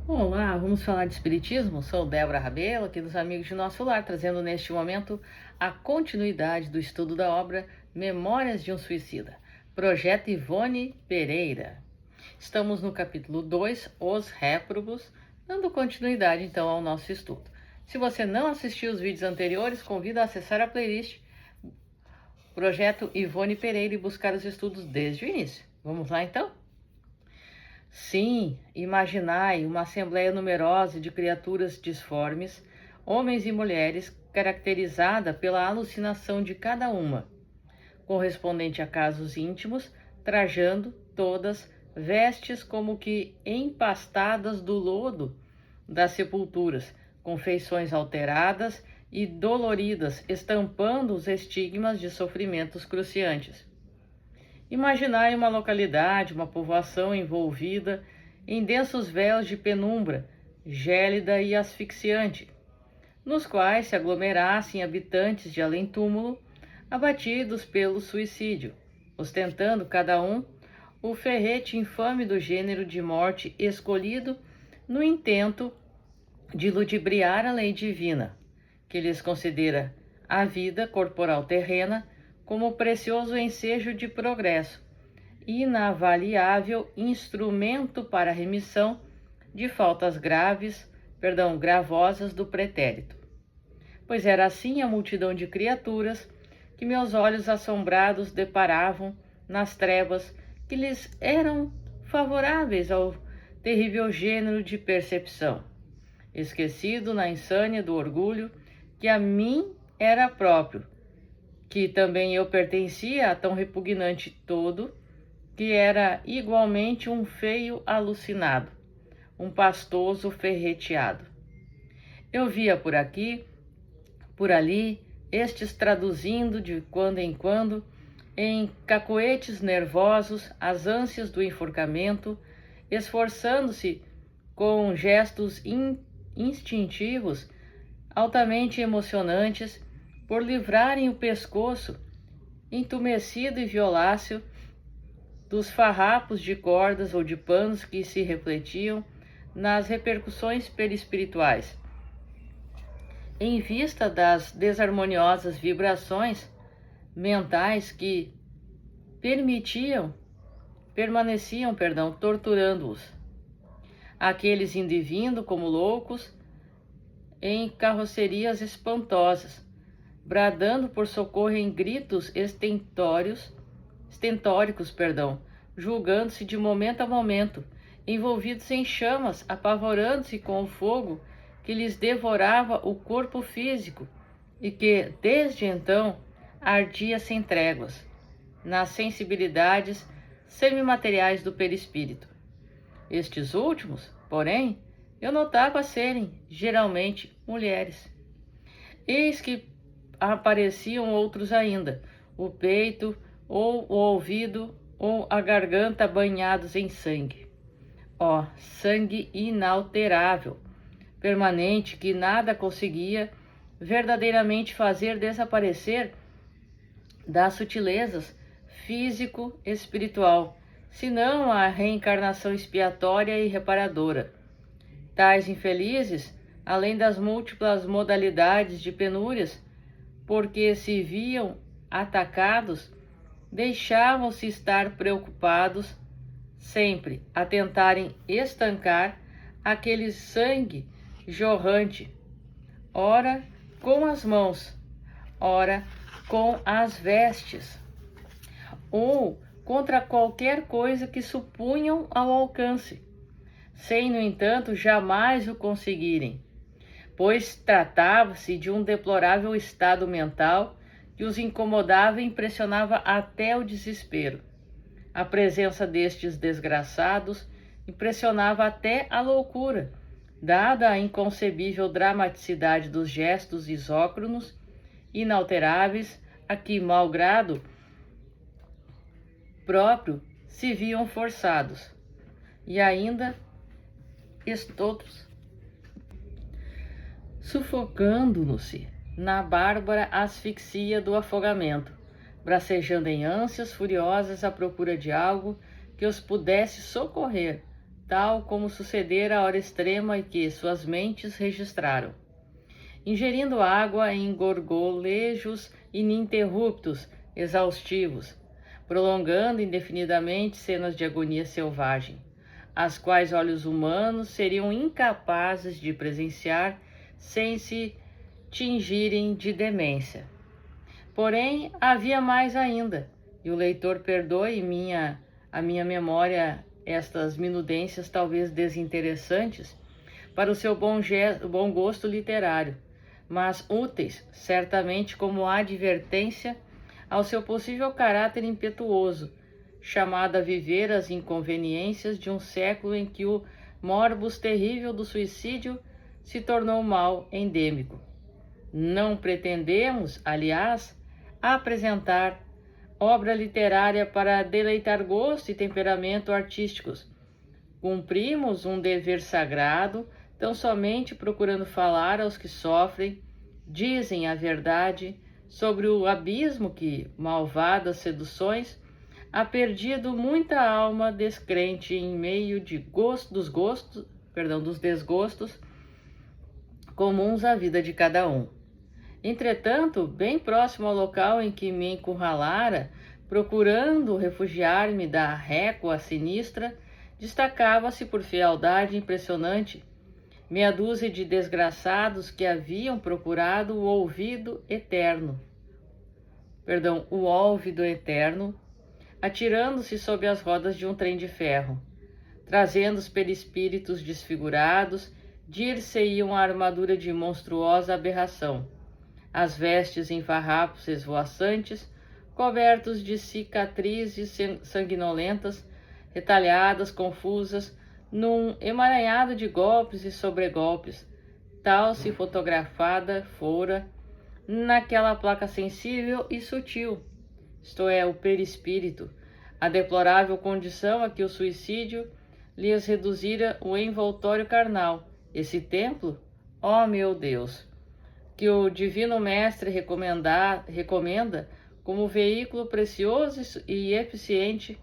Olá, vamos falar de espiritismo? Sou Débora Rabelo, aqui dos Amigos de Nosso Lar, trazendo neste momento a continuidade do estudo da obra Memórias de um Suicida, Projeto Ivone Pereira. Estamos no capítulo 2, Os Réprobos, dando continuidade então ao nosso estudo. Se você não assistiu os vídeos anteriores, convido a acessar a playlist Projeto Ivone Pereira e buscar os estudos desde o início. Vamos lá então? Sim, imaginai uma assembleia numerosa de criaturas disformes, homens e mulheres, caracterizada pela alucinação de cada uma, correspondente a casos íntimos, trajando todas vestes como que empastadas do lodo das sepulturas, com feições alteradas e doloridas, estampando os estigmas de sofrimentos cruciantes. Imaginai uma localidade, uma povoação envolvida em densos véus de penumbra, gélida e asfixiante, nos quais se aglomerassem habitantes de além-túmulo, abatidos pelo suicídio, ostentando cada um o ferrete infame do gênero de morte escolhido no intento de ludibriar a lei divina, que lhes considera a vida corporal terrena como precioso ensejo de progresso, inavaliável instrumento para a remissão de faltas gravosas do pretérito. Pois era assim a multidão de criaturas que meus olhos assombrados deparavam nas trevas que lhes eram favoráveis ao terrível gênero de percepção, esquecido na insânia do orgulho que a mim era próprio, que também eu pertencia a tão repugnante todo, que era igualmente um feio alucinado, um pastoso ferreteado. Eu via por aqui, por ali, estes traduzindo de quando em quando, em cacoetes nervosos, as ânsias do enforcamento, esforçando-se com gestos instintivos, altamente emocionantes, por livrarem o pescoço, entumecido e violáceo, dos farrapos de cordas ou de panos que se refletiam nas repercussões perispirituais. Em vista das desarmoniosas vibrações mentais que permaneciam, torturando-os. Aqueles indo e vindo como loucos em carrocerias espantosas, bradando por socorro em gritos estentóricos, julgando-se de momento a momento, envolvidos em chamas, apavorando-se com o fogo que lhes devorava o corpo físico e que, desde então, ardia sem tréguas, nas sensibilidades semimateriais do perispírito. Estes últimos, porém, eu notava serem, geralmente, mulheres. Eis que apareciam outros ainda, o peito ou o ouvido ou a garganta banhados em sangue. Ó, sangue inalterável, permanente, que nada conseguia verdadeiramente fazer desaparecer das sutilezas físico-espiritual, senão a reencarnação expiatória e reparadora. Tais infelizes, além das múltiplas modalidades de penúrias, porque se viam atacados, deixavam-se estar preocupados sempre a tentarem estancar aquele sangue jorrante, ora com as mãos, ora com as vestes, ou contra qualquer coisa que supunham ao alcance, sem, no entanto, jamais o conseguirem, pois tratava-se de um deplorável estado mental que os incomodava e impressionava até o desespero. A presença destes desgraçados impressionava até a loucura, dada a inconcebível dramaticidade dos gestos isócronos, inalteráveis, a que, malgrado próprio, se viam forçados, e ainda todos sufocando-se na bárbara asfixia do afogamento, bracejando em ânsias furiosas à procura de algo que os pudesse socorrer, tal como sucedera a hora extrema e que suas mentes registraram. Ingerindo água em gorgolejos ininterruptos, exaustivos, prolongando indefinidamente cenas de agonia selvagem, as quais olhos humanos seriam incapazes de presenciar sem se tingirem de demência. Porém, havia mais ainda, e o leitor perdoe a minha memória estas minudências talvez desinteressantes para o seu bom gosto literário, mas úteis certamente como advertência ao seu possível caráter impetuoso, chamado a viver as inconveniências de um século em que o morbus terrível do suicídio se tornou mal endêmico. Não pretendemos, aliás, apresentar obra literária para deleitar gosto e temperamento artísticos. Cumprimos um dever sagrado, tão somente procurando falar aos que sofrem, dizem a verdade, sobre o abismo que, malvadas seduções, há perdido muita alma descrente em meio dos desgostos comuns à vida de cada um. Entretanto, bem próximo ao local em que me encurralara, procurando refugiar-me da récua sinistra, destacava-se por frialdade impressionante meia dúzia de desgraçados que haviam procurado o olvido eterno, atirando-se sob as rodas de um trem de ferro, trazendo os perispíritos desfigurados, dir-se-iam a armadura de monstruosa aberração, as vestes em farrapos esvoaçantes, cobertos de cicatrizes sanguinolentas, retalhadas, confusas, num emaranhado de golpes e sobregolpes, tal se fotografada fora naquela placa sensível e sutil, isto é, o perispírito, a deplorável condição a que o suicídio lhes reduzira o envoltório carnal, esse templo, ó meu Deus, que o Divino Mestre recomenda como veículo precioso e eficiente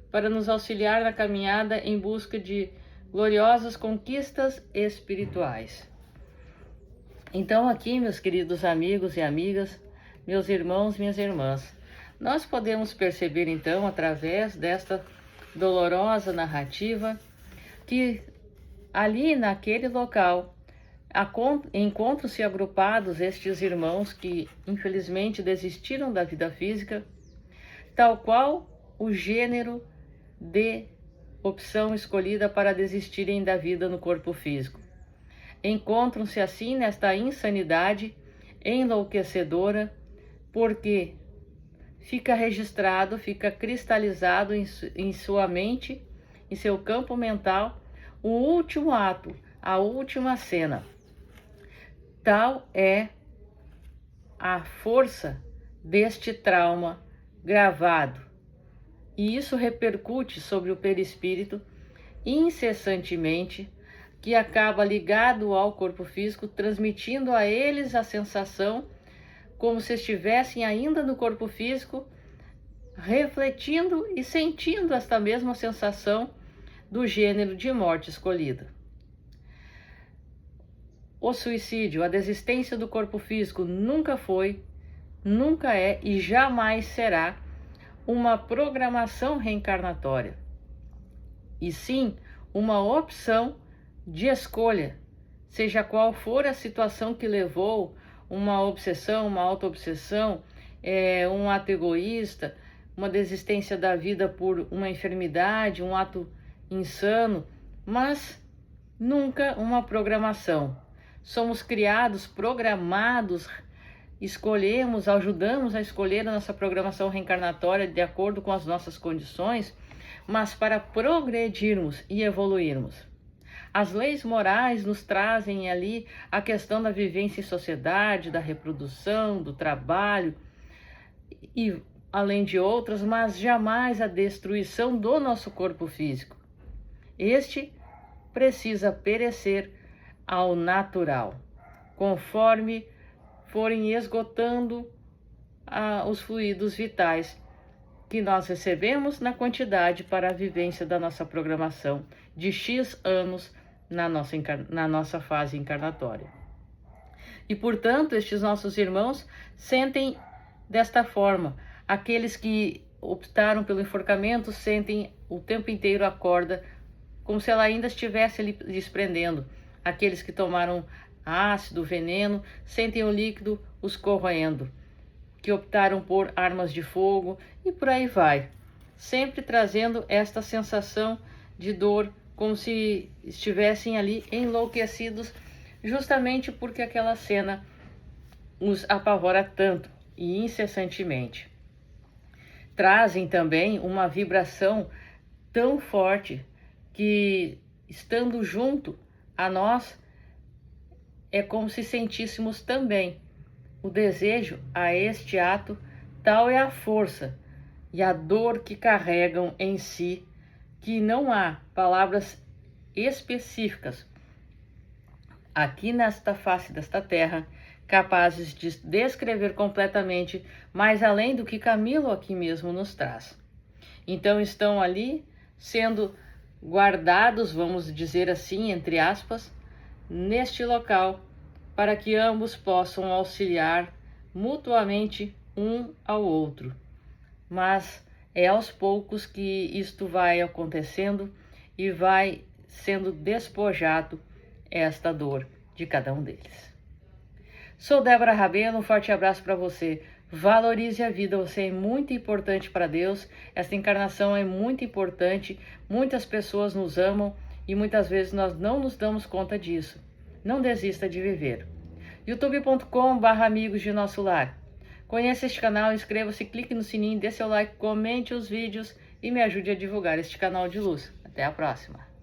para nos auxiliar na caminhada em busca de gloriosas conquistas espirituais. Então aqui, meus queridos amigos e amigas, meus irmãos, minhas irmãs, nós podemos perceber então, através desta dolorosa narrativa, que ali naquele local encontram-se agrupados estes irmãos que infelizmente desistiram da vida física, tal qual o gênero de opção escolhida para desistirem da vida no corpo físico. Encontram-se assim nesta insanidade enlouquecedora, porque fica registrado, fica cristalizado em sua mente, em seu campo mental, o último ato, a última cena. Tal é a força deste trauma gravado. E isso repercute sobre o perispírito incessantemente, que acaba ligado ao corpo físico, transmitindo a eles a sensação como se estivessem ainda no corpo físico, refletindo e sentindo esta mesma sensação do gênero de morte escolhida. O suicídio, a desistência do corpo físico nunca foi, nunca é e jamais será uma programação reencarnatória, e sim uma opção de escolha, seja qual for a situação que levou uma obsessão, uma auto-obsessão, um ato egoísta, uma desistência da vida por uma enfermidade, um ato insano, mas nunca uma programação. Somos criados, programados, escolhemos, ajudamos a escolher a nossa programação reencarnatória de acordo com as nossas condições, mas para progredirmos e evoluirmos. As leis morais nos trazem ali a questão da vivência em sociedade, da reprodução, do trabalho e além de outras, mas jamais a destruição do nosso corpo físico. Este precisa perecer ao natural, conforme forem esgotando os fluidos vitais, que nós recebemos na quantidade para a vivência da nossa programação de X anos na nossa fase encarnatória. E, portanto, estes nossos irmãos sentem desta forma. Aqueles que optaram pelo enforcamento sentem o tempo inteiro a corda como se ela ainda estivesse ali desprendendo. Aqueles que tomaram ácido, veneno, sentem o líquido os corroendo. Que optaram por armas de fogo e por aí vai. Sempre trazendo esta sensação de dor, como se estivessem ali enlouquecidos, justamente porque aquela cena os apavora tanto e incessantemente. Trazem também uma vibração tão forte que, estando junto a nós, é como se sentíssemos também o desejo a este ato. Tal é a força e a dor que carregam em si, que não há palavras específicas aqui nesta face desta terra capazes de descrever completamente, mais além do que Camilo aqui mesmo nos traz. Então estão ali sendo guardados, vamos dizer assim, entre aspas, neste local, para que ambos possam auxiliar mutuamente um ao outro. Mas é aos poucos que isto vai acontecendo e vai sendo despojado esta dor de cada um deles. Sou Débora Rabelo, um forte abraço para você. Valorize a vida, você é muito importante para Deus. Esta encarnação é muito importante. Muitas pessoas nos amam e muitas vezes nós não nos damos conta disso. Não desista de viver. youtube.com/amigos de nosso lar. Conheça este canal, inscreva-se, clique no sininho, dê seu like, comente os vídeos e me ajude a divulgar este canal de luz. Até a próxima!